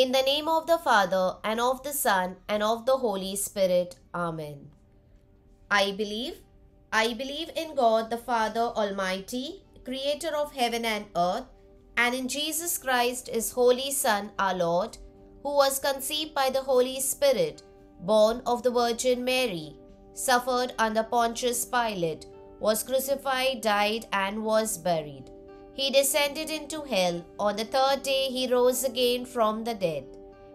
In the name of the Father, and of the Son, and of the Holy Spirit. Amen. I believe in God the Father Almighty, creator of heaven and earth, and in Jesus Christ, his holy Son, our Lord, who was conceived by the Holy Spirit, born of the Virgin Mary, suffered under Pontius Pilate, was crucified, died, and was buried. He descended into hell. On the third day he rose again from the dead.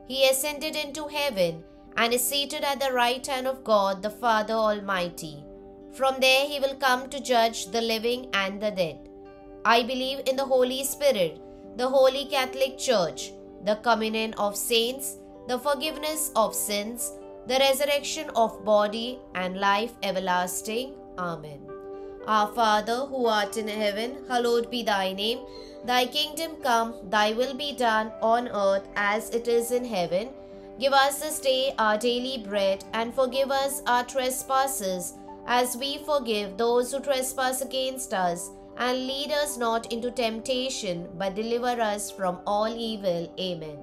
He ascended into heaven and is seated at the right hand of God the Father Almighty. From there he will come to judge the living and the dead. I believe in the Holy Spirit, the Holy Catholic Church, the communion of saints, the forgiveness of sins, the resurrection of body, and life everlasting. Amen. Our Father, who art in heaven, hallowed be thy name. Thy kingdom come, thy will be done on earth as it is in heaven. Give us this day our daily bread, and forgive us our trespasses, as we forgive those who trespass against us. And lead us not into temptation, but deliver us from all evil. Amen.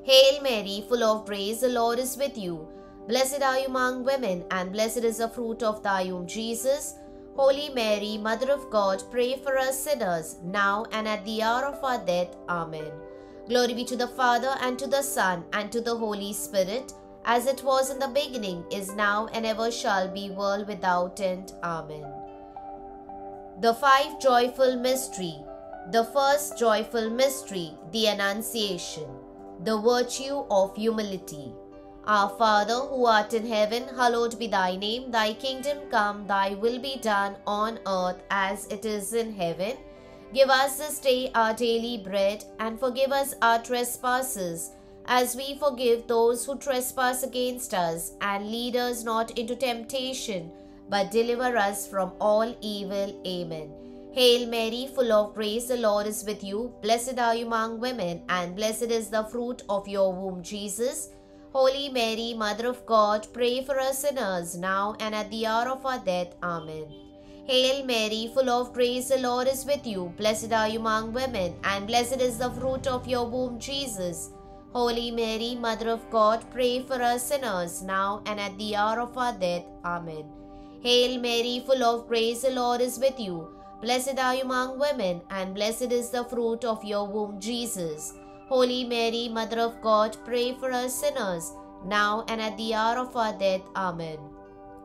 Hail Mary, full of grace, the Lord is with you. Blessed are you among women, and blessed is the fruit of thy womb, Jesus. Holy Mary, Mother of God, pray for us sinners, now and at the hour of our death. Amen. Glory be to the Father, and to the Son, and to the Holy Spirit, as it was in the beginning, is now, and ever shall be, world without end. Amen. The five joyful mystery. The first joyful mystery, the Annunciation, the virtue of humility. Our Father, who art in heaven, hallowed be thy name. Thy kingdom come, thy will be done on earth as it is in heaven. Give us this day our daily bread, and forgive us our trespasses, as we forgive those who trespass against us. And lead us not into temptation, but deliver us from all evil. Amen. Hail Mary, full of grace, the Lord is with you. Blessed are you among women, and blessed is the fruit of your womb, Jesus. Holy Mary, Mother of God, pray for us sinners, now and at the hour of our death. Amen. Hail Mary, full of grace, the Lord is with you. Blessed are you among women, and blessed is the fruit of your womb, Jesus. Holy Mary, Mother of God, pray for us sinners, now and at the hour of our death. Amen. Hail Mary, full of grace, the Lord is with you. Blessed are you among women, and blessed is the fruit of your womb, Jesus. Holy Mary, Mother of God, pray for us sinners, now and at the hour of our death. Amen.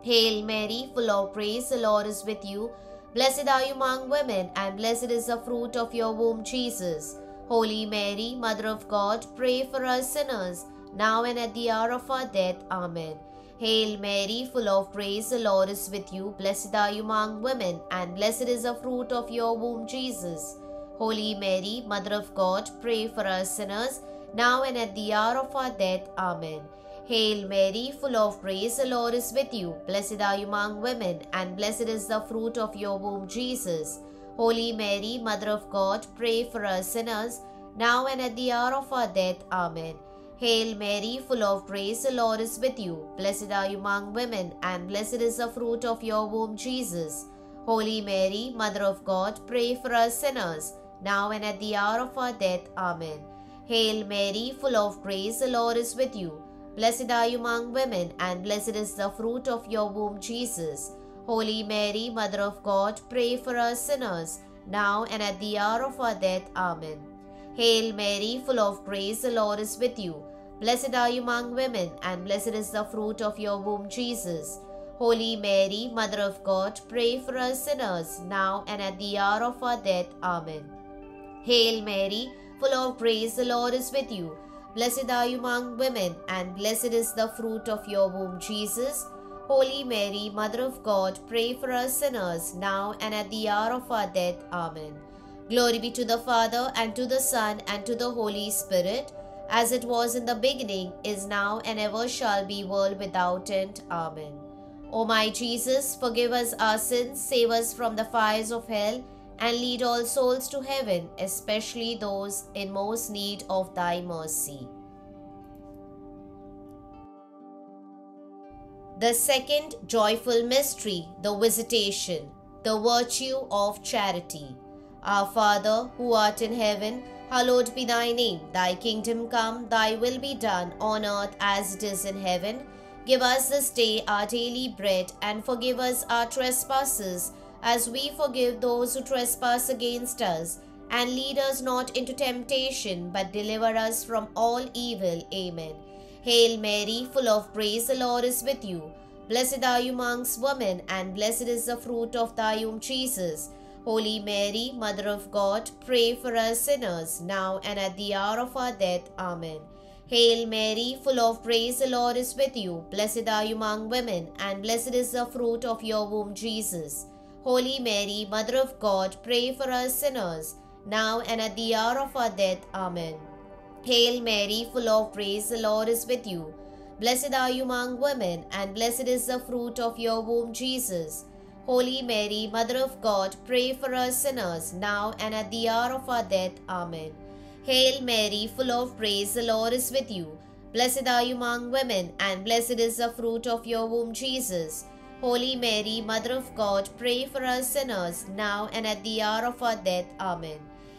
Hail Mary, full of grace, the Lord is with you. Blessed are you among women, and blessed is the fruit of your womb, Jesus. Holy Mary, Mother of God, pray for us sinners, now and at the hour of our death. Amen. Hail Mary, full of grace, the Lord is with you. Blessed are you among women, and blessed is the fruit of your womb, Jesus. Holy Mary, Mother of God, pray for us sinners, now and at the hour of our death. Amen. Hail Mary, full of grace, the Lord is with you. Blessed are you among women, and blessed is the fruit of your womb, Jesus. Holy Mary, Mother of God, pray for us sinners, now and at the hour of our death. Amen. Hail Mary, full of grace, the Lord is with you. Blessed are you among women, and blessed is the fruit of your womb, Jesus. Holy Mary, Mother of God, pray for us sinners, now and at the hour of our death. Amen. Hail Mary, full of grace, the Lord is with you. Blessed are you among women, and blessed is the fruit of your womb, Jesus. Holy Mary, Mother of God, pray for us sinners, now and at the hour of our death. Amen. Hail Mary, full of grace, the Lord is with you. Blessed are you among women, and blessed is the fruit of your womb, Jesus. Holy Mary, Mother of God, pray for us sinners, now and at the hour of our death. Amen. Hail Mary, full of grace, the Lord is with you. Blessed are you among women, and blessed is the fruit of your womb, Jesus. Holy Mary, Mother of God, pray for us sinners, now and at the hour of our death. Amen. Glory be to the Father, and to the Son, and to the Holy Spirit, as it was in the beginning, is now, and ever shall be, world without end. Amen. O my Jesus, forgive us our sins, save us from the fires of hell, and lead all souls to heaven, especially those in most need of thy mercy. The second joyful mystery, the Visitation, the virtue of charity. Our Father, who art in heaven, Hallowed be thy name. Thy kingdom come, thy will be done on earth as it is in heaven. Give us this day our daily bread, and forgive us our trespasses, as we forgive those who trespass against us. And lead us not into temptation, but deliver us from all evil. Amen. Hail Mary, full of grace, the Lord is with you. Blessed are you amongst women, and blessed is the fruit of thy womb, Jesus. Holy Mary, Mother of God, pray for us sinners, now and at the hour of our death. Amen. Hail Mary, full of grace, the Lord is with you. Blessed are you among women, and blessed is the fruit of your womb, Jesus. Holy Mary, Mother of God, pray for us sinners, now and at the hour of our death. Amen. Hail Mary, full of grace, the Lord is with you. Blessed are you among women, and blessed is the fruit of your womb, Jesus. Holy Mary, Mother of God, pray for us sinners, now and at the hour of our death. Amen. Hail Mary, full of grace, the Lord is with you. Blessed are you among women, and blessed is the fruit of your womb, Jesus. Holy Mary, Mother of God, pray for us sinners, now and at the hour of our death. Amen.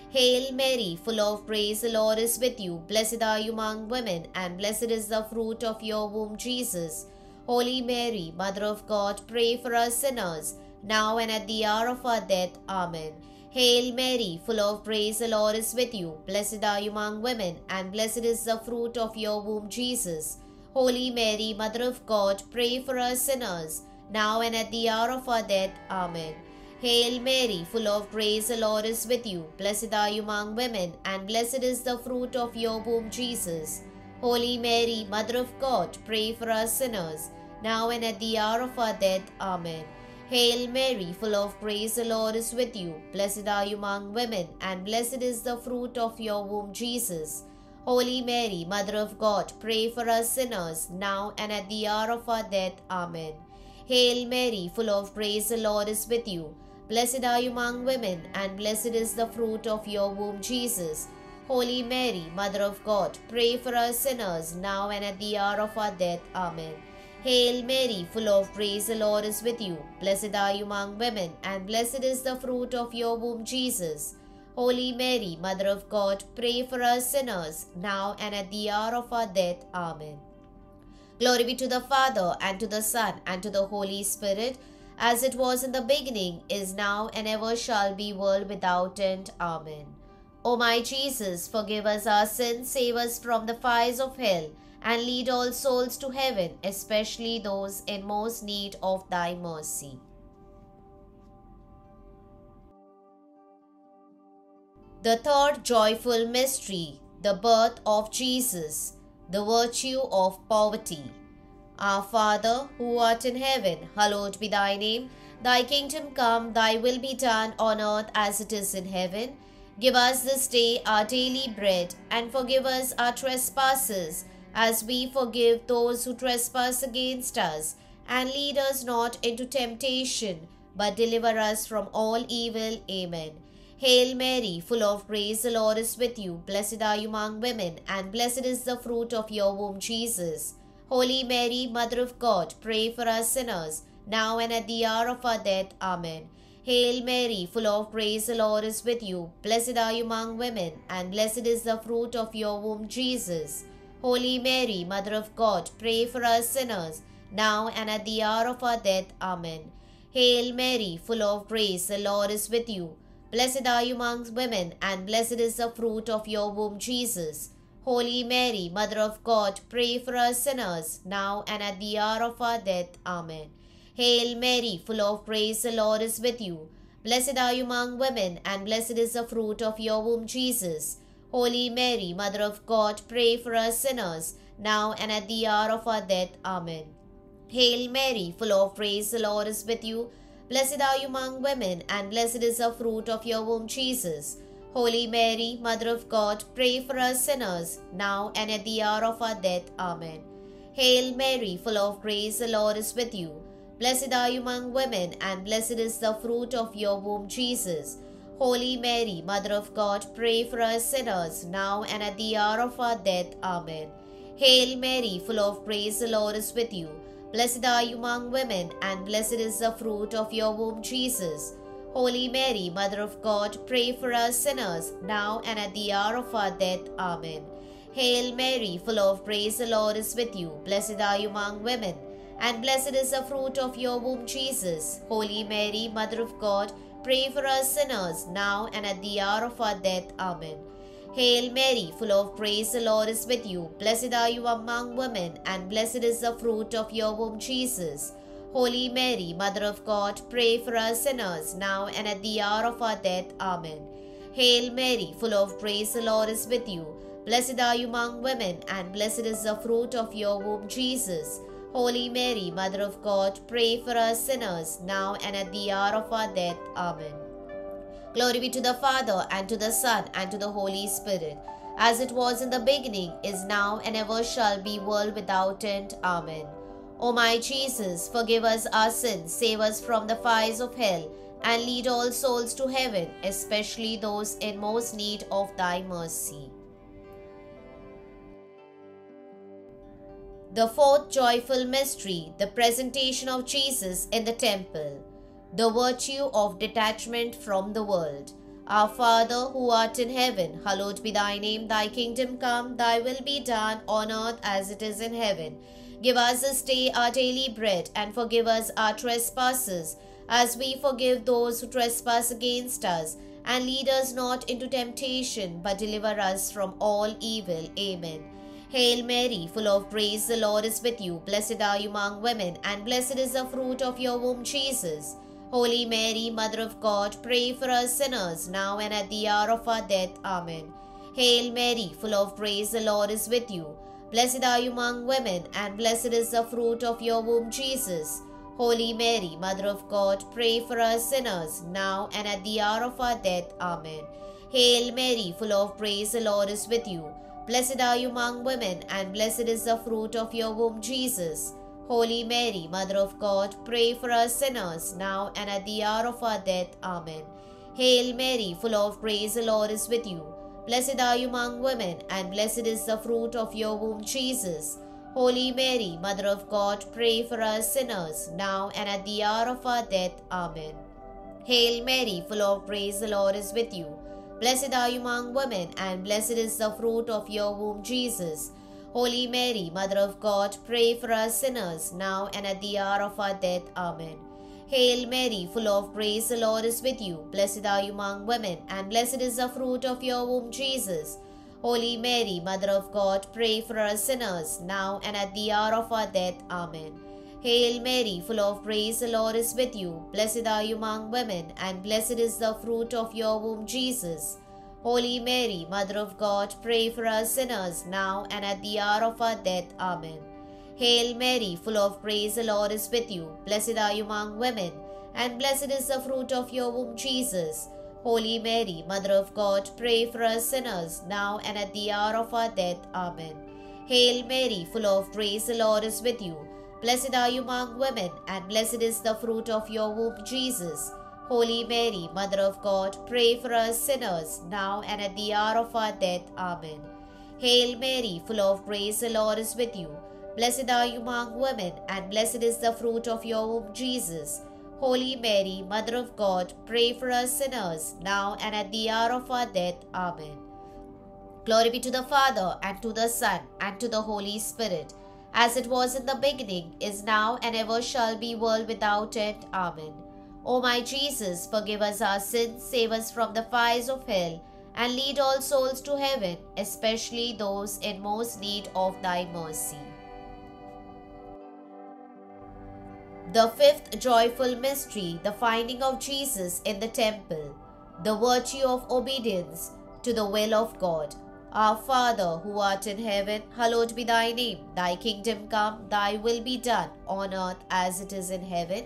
Hail Mary, full of grace, the Lord is with you. Blessed are you among women, and blessed is the fruit of your womb, Jesus. Holy Mary, Mother of God, pray for us sinners, now and at the hour of our death. Amen. Hail Mary, full of grace, the Lord is with you. Blessed are you among women, and blessed is the fruit of your womb, Jesus. Holy Mary, Mother of God, pray for us sinners, now and at the hour of our death. Amen. Hail Mary, full of grace, the Lord is with you. Blessed are you among women, and blessed is the fruit of your womb, Jesus. Holy Mary, Mother of God, pray for us sinners, now and at the hour of our death. Amen. Hail Mary, full of grace, the Lord is with you. Blessed are you among women, and blessed is the fruit of your womb, Jesus. Holy Mary, Mother of God, pray for us sinners, now and at the hour of our death. Amen. Hail Mary, full of grace, the Lord is with you. Blessed are you among women, and blessed is the fruit of your womb, Jesus. Holy Mary, Mother of God, pray for us sinners, now and at the hour of our death. Amen. Hail Mary, full of grace, the Lord is with you. Blessed are you among women, and blessed is the fruit of your womb, Jesus. Holy Mary, Mother of God, pray for us sinners, now and at the hour of our death. Amen. Glory be to the Father, and to the Son, and to the Holy Spirit, as it was in the beginning, is now, and ever shall be, world without end. Amen. O my Jesus, forgive us our sins, save us from the fires of hell, and lead all souls to heaven, especially those in most need of thy mercy. The third joyful mystery, the birth of Jesus, the virtue of poverty. Our Father, who art in heaven, hallowed be thy name. Thy kingdom come, thy will be done on earth as it is in heaven. Give us this day our daily bread, and forgive us our trespasses, as we forgive those who trespass against us. And lead us not into temptation, but deliver us from all evil. Amen. Hail Mary, full of grace, the Lord is with you. Blessed are you among women, and blessed is the fruit of your womb, Jesus. Holy Mary, Mother of God, pray for us sinners, now and at the hour of our death. Amen. Hail Mary, full of grace, the Lord is with you. Blessed are you among women, and blessed is the fruit of your womb, Jesus. Holy Mary, Mother of God, pray for us sinners, now and at the hour of our death. Amen. Hail Mary, full of grace, the Lord is with you. Blessed are you amongst women, and blessed is the fruit of your womb, Jesus. Holy Mary, Mother of God, pray for us sinners, now and at the hour of our death. Amen. Hail Mary, full of grace, the Lord is with you. Blessed are you among women, and blessed is the fruit of your womb, Jesus. Holy Mary, Mother of God, pray for us sinners, now and at the hour of our death. Amen. Hail Mary, full of grace, the Lord is with you. Blessed are you among women, and blessed is the fruit of your womb, Jesus. Holy Mary, Mother of God, pray for us sinners, now and at the hour of our death. Amen. Hail Mary, full of grace, the Lord is with you. Blessed are you among women, and blessed is the fruit of your womb, Jesus. Holy Mary, Mother of God, pray for us sinners, now and at the hour of our death. Amen. Hail Mary, full of grace, the Lord is with you. Blessed are you among women, and blessed is the fruit of your womb, Jesus. Holy Mary, Mother of God, pray for us sinners, now and at the hour of our death. Amen. Hail Mary, full of grace, the Lord is with you. Blessed are you among women, and blessed is the fruit of your womb, Jesus. Holy Mary, Mother of God, pray for us sinners, now and at the hour of our death. Amen. Hail Mary, full of grace, the Lord is with you. Blessed are you among women, and blessed is the fruit of your womb, Jesus. Holy Mary, Mother of God, pray for us sinners, now and at the hour of our death. Amen. Hail Mary, full of grace, the Lord is with you. Blessed are you among women, and blessed is the fruit of your womb, Jesus. Holy Mary, Mother of God, pray for us sinners, now and at the hour of our death. Amen. Glory be to the Father, and to the Son, and to the Holy Spirit, as it was in the beginning, is now, and ever shall be, world without end. Amen. O my Jesus, forgive us our sins, save us from the fires of hell, and lead all souls to heaven, especially those in most need of thy mercy. The fourth joyful mystery, the presentation of Jesus in the temple. The virtue of detachment from the world. Our Father, who art in heaven, hallowed be thy name. Thy kingdom come, thy will be done on earth as it is in heaven. Give us this day our daily bread, and forgive us our trespasses, as we forgive those who trespass against us. And lead us not into temptation, but deliver us from all evil. Amen. Hail Mary, full of grace, the Lord is with you. Blessed are you among women, and blessed is the fruit of your womb, Jesus. Holy Mary, Mother of God, pray for us sinners, now and at the hour of our death. Amen. Hail Mary, full of grace, the Lord is with you. Blessed are you among women, and blessed is the fruit of your womb, Jesus. Holy Mary, Mother of God, pray for us sinners, now and at the hour of our death. Amen. Hail Mary, full of grace, the Lord is with you. Blessed are you among women, and blessed is the fruit of your womb, Jesus. Holy Mary, Mother of God, pray for us sinners, now and at the hour of our death. Amen. Hail Mary, full of grace, the Lord is with you. Blessed are you among women, and blessed is the fruit of your womb, Jesus. Holy Mary, Mother of God, pray for us sinners, now and at the hour of our death. Amen. Hail Mary, full of grace, the Lord is with you. Blessed are you among women, and blessed is the fruit of your womb, Jesus. Holy Mary, Mother of God, pray for us sinners, now and at the hour of our death. Amen. Hail Mary, full of grace, the Lord is with you. Blessed are you among women, and blessed is the fruit of your womb, Jesus. Holy Mary, Mother of God, pray for us sinners, now and at the hour of our death. Amen. Hail Mary, full of grace, the Lord is with you. Blessed are you among women, and blessed is the fruit of your womb, Jesus. Holy Mary, Mother of God, pray for us sinners, now and at the hour of our death. Amen. Hail Mary, full of grace, the Lord is with you. Blessed are you among women, and blessed is the fruit of your womb, Jesus. Holy Mary, Mother of God, pray for us sinners, now and at the hour of our death. Amen. Hail Mary, full of grace, the Lord is with you. Blessed are you among women, and blessed is the fruit of your womb, Jesus. Holy Mary, Mother of God, pray for us sinners, now and at the hour of our death. Amen. Hail Mary, full of grace, the Lord is with you. Blessed are you among women, and blessed is the fruit of your womb, Jesus. Holy Mary, Mother of God, pray for us sinners, now and at the hour of our death. Amen. Glory be to the Father, and to the Son, and to the Holy Spirit, as it was in the beginning, is now, and ever shall be, world without end. Amen. O my Jesus, forgive us our sins, save us from the fires of hell, and lead all souls to heaven, especially those in most need of thy mercy. The fifth joyful mystery, the finding of Jesus in the temple. The virtue of obedience to the will of God. Our Father, who art in heaven, hallowed be thy name. Thy kingdom come, thy will be done, on earth as it is in heaven.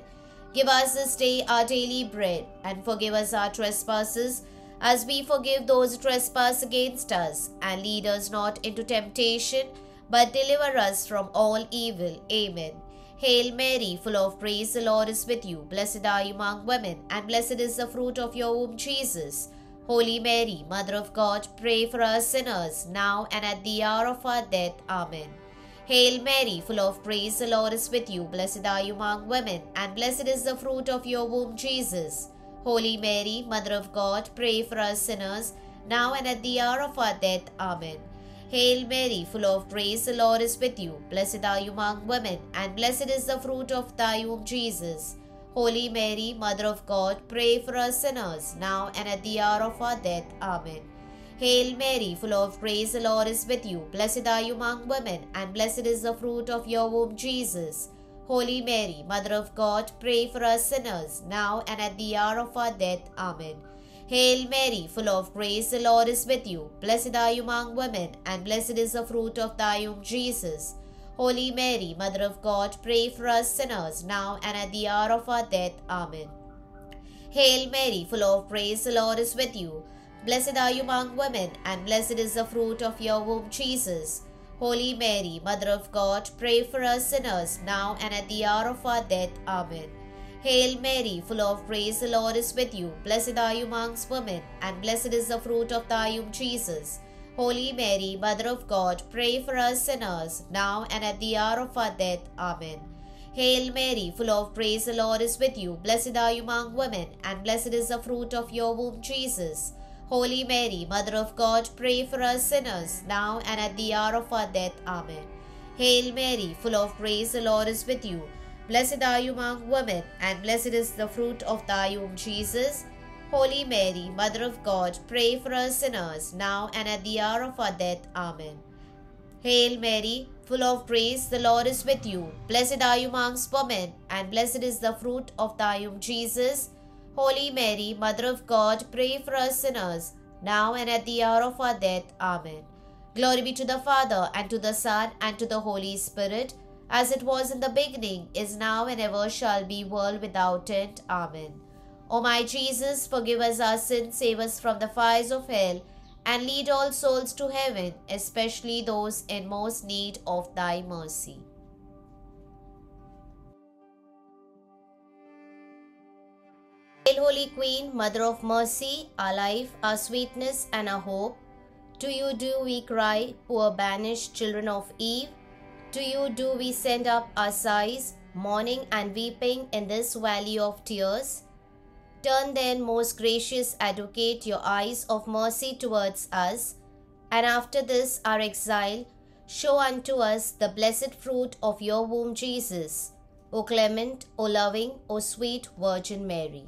Give us this day our daily bread, and forgive us our trespasses, as we forgive those who trespass against us. And lead us not into temptation, but deliver us from all evil. Amen. Hail Mary, full of grace, the Lord is with you. Blessed are you among women, and blessed is the fruit of your womb, Jesus. Holy Mary, Mother of God, pray for us sinners, now and at the hour of our death. Amen. Hail Mary, full of grace, the Lord is with you. Blessed are you among women, and blessed is the fruit of your womb, Jesus. Holy Mary, Mother of God, pray for us sinners, now and at the hour of our death. Amen. Hail Mary, full of grace, the Lord is with you. Blessed are you among women, and blessed is the fruit of thy womb, Jesus. Holy Mary, Mother of God, pray for us sinners, now and at the hour of our death. Amen. Hail Mary, full of grace, the Lord is with you. Blessed are you among women, and blessed is the fruit of your womb, Jesus. Holy Mary, Mother of God, pray for us sinners, now and at the hour of our death. Amen. Hail Mary, full of grace, the Lord is with you. Blessed are you among women, and blessed is the fruit of thy womb, Jesus. Holy Mary, Mother of God, pray for us sinners, now and at the hour of our death. Amen. Hail Mary, full of grace, the Lord is with you. Blessed are you among women, and blessed is the fruit of your womb, Jesus. Holy Mary, Mother of God, pray for us sinners, now and at the hour of our death. Amen. Hail Mary, full of grace, the Lord is with you. Blessed are you amongst women, and blessed is the fruit of thy womb, Jesus. Holy Mary, Mother of God, pray for us sinners, now and at the hour of our death. Amen. Hail Mary, full of grace, the Lord is with you. Blessed are you among women, and blessed is the fruit of your womb, Jesus. Holy Mary, Mother of God, pray for us sinners, now and at the hour of our death. Amen. Hail Mary, full of grace, the Lord is with you. Blessed are you among women, and blessed is the fruit of thy womb, Jesus. Holy Mary, Mother of God, pray for us sinners, now and at the hour of our death. Amen. Hail Mary, full of grace, the Lord is with you. Blessed are you amongst women, and blessed is the fruit of thy womb, Jesus. Holy Mary, Mother of God, pray for us sinners, now and at the hour of our death. Amen. Glory be to the Father, and to the Son, and to the Holy Spirit, as it was in the beginning, is now, and ever shall be, world without end. Amen. O my Jesus, forgive us our sins, save us from the fires of hell, and lead all souls to heaven, especially those in most need of thy mercy. Hail, Holy Queen, Mother of Mercy, our life, our sweetness, and our hope. To you do we cry, poor banished children of Eve. To you do we send up our sighs, mourning and weeping in this valley of tears. Turn then, most gracious Advocate, your eyes of mercy towards us, and after this our exile, show unto us the blessed fruit of your womb, Jesus. O clement, O loving, O sweet Virgin Mary.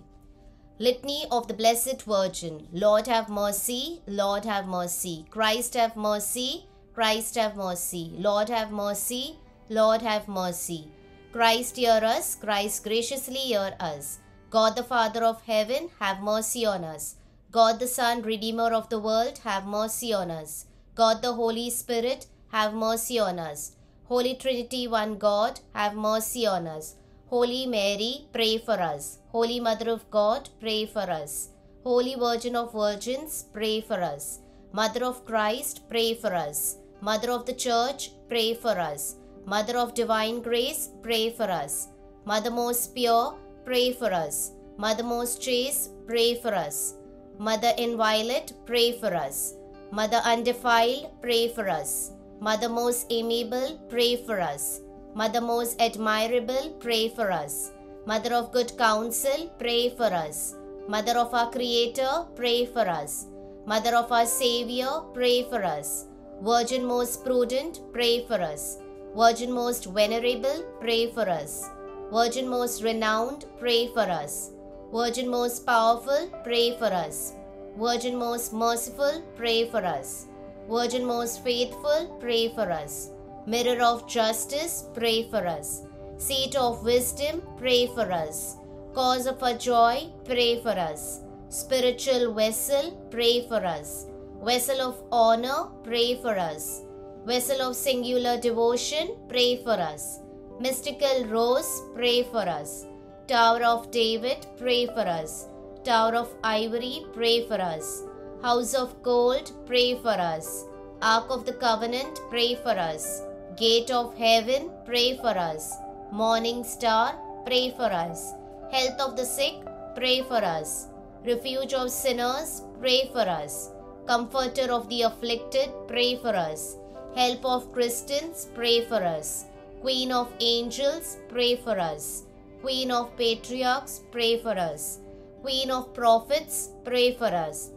Litany of the Blessed Virgin. Lord have mercy, Lord have mercy. Christ have mercy, Christ have mercy. Lord have mercy, Lord have mercy. Christ hear us, Christ graciously hear us. God the Father of heaven, have mercy on us. God the Son, Redeemer of the world, have mercy on us. God the Holy Spirit, have mercy on us. Holy Trinity, one God, have mercy on us. Holy Mary, pray for us. Holy Mother of God, pray for us. Holy Virgin of Virgins, pray for us. Mother of Christ, pray for us. Mother of the Church, pray for us. Mother of Divine Grace, pray for us. Mother most pure, pray for us. Mother most chaste, pray for us. Mother inviolate, pray for us. Mother undefiled, pray for us. Mother most amiable, pray for us. Mother most admirable, pray for us. Mother of good counsel, pray for us. Mother of our Creator, pray for us. Mother of our Savior, pray for us. Virgin most prudent, pray for us. Virgin most venerable, pray for us. Virgin most renowned, pray for us. Virgin most powerful, pray for us. Virgin most merciful, pray for us. Virgin most faithful, pray for us. Mirror of justice, pray for us. Seat of wisdom, pray for us. Cause of our joy, pray for us. Spiritual vessel, pray for us. Vessel of honor, pray for us. Vessel of singular devotion, pray for us. Mystical rose, pray for us. Tower of David, pray for us. Tower of ivory, pray for us. House of gold, pray for us. Ark of the covenant, pray for us. Gate of heaven, pray for us. Morning star, pray for us. Health of the sick, pray for us. Refuge of sinners, pray for us. Comforter of the afflicted, pray for us. Help of Christians, pray for us. Queen of angels, pray for us. Queen of patriarchs, pray for us. Queen of prophets, pray for us.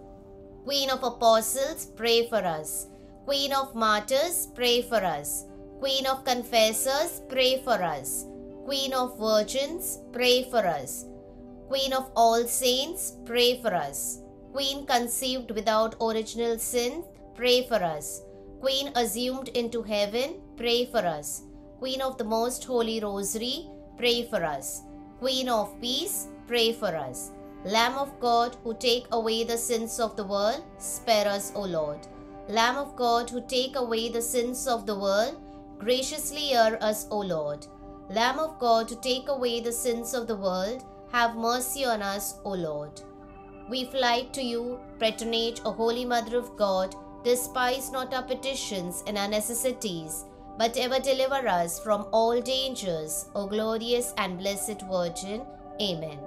Queen of apostles, pray for us. Queen of martyrs, pray for us. Queen of confessors, pray for us. Queen of virgins, pray for us. Queen of all saints, pray for us. Queen conceived without original sin, pray for us. Queen assumed into heaven, pray for us. Queen of the Most Holy Rosary, pray for us. Queen of Peace, pray for us. Lamb of God, who take away the sins of the world, spare us, O Lord. Lamb of God, who take away the sins of the world, graciously hear us, O Lord. Lamb of God, who take away the sins of the world, have mercy on us, O Lord. We fly to you, patronage, O Holy Mother of God. Despise not our petitions and our necessities, but ever deliver us from all dangers, O glorious and blessed Virgin. Amen.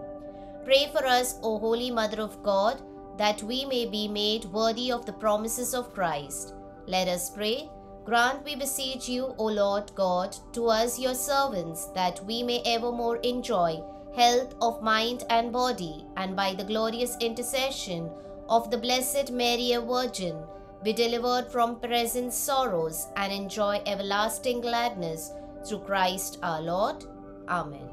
Pray for us, O Holy Mother of God, that we may be made worthy of the promises of Christ. Let us pray. Grant, we beseech you, O Lord God, to us your servants, that we may evermore enjoy health of mind and body, and by the glorious intercession of the Blessed Mary, a Virgin, be delivered from present sorrows and enjoy everlasting gladness through Christ our Lord. Amen.